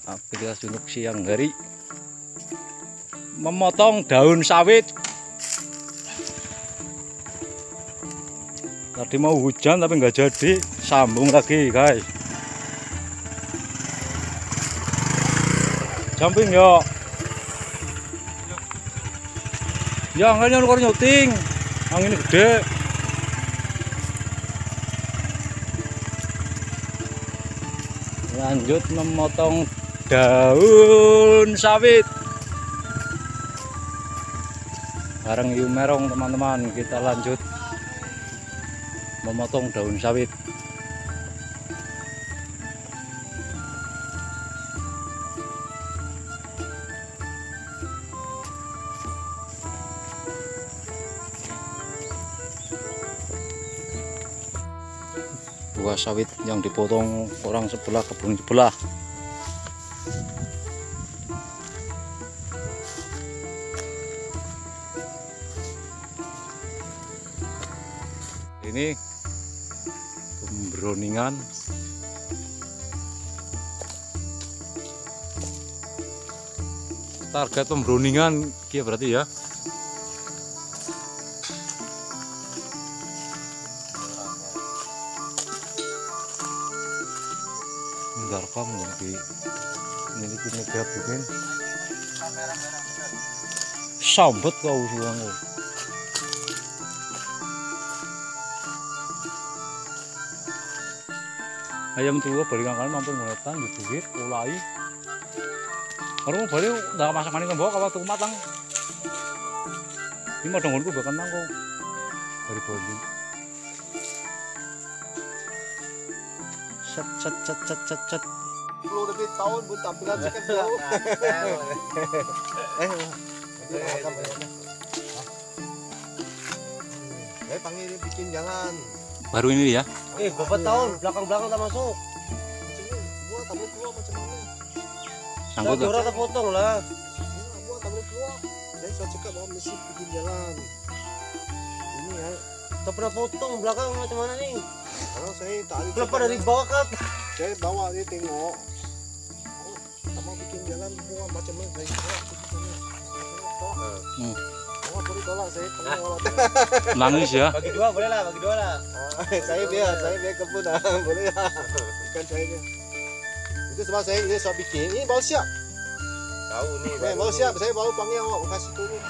Aktivitas untuk siang hari memotong daun sawit. Tadi mau hujan tapi nggak jadi, sambung lagi guys. Jumping yo. Ya angin keluar nyuting, angin gede. Lanjut memotong daun sawit bareng Yumerong teman-teman. Kita lanjut memotong daun sawit. Buah sawit yang dipotong orang sebelah, kebun sebelah. Ini pembroningan. Target pembroningan kia berarti ya. Enggak kamu di ini media bikin sambet kau siang. Ayam tua balik kali mampir ngeliatan di bukit ulai. Baru balik udah masakan ini bawa kalau tuh matang. Ini mau dongolku bahkan nangko dari Bali. Cet. 10 lebih tahun pun tak pernah cakap jauh. Saya panggil dia bikin jalan. Baru ini ya? Berapa tahun belakang-belakang tak masuk. Gua tak boleh keluar macam mana? Sangkut lah. Orang tak potong lah. Gua tak boleh keluar. Saya sudah cakap bawa mesin bikin jalan. Ini ya. Tak pernah potong belakang macam mana nih? Kalau saya tak ada. Kenapa dari bawah kan? Saya bawa dia tengok. Oh, tak mau bikin jalan semua macam mana dari bawah ke sana. Oh, boleh tolak saya kalau nangis ya. Bagi dua boleh lah, bagi dua lah. Saya biar kebun lah, boleh lah. Bukan saya biar. Itu sebab saya ini sudah bikin. Ini baru siap. Tahu nih. Baru siap. Saya baru panggil awak kasih turun.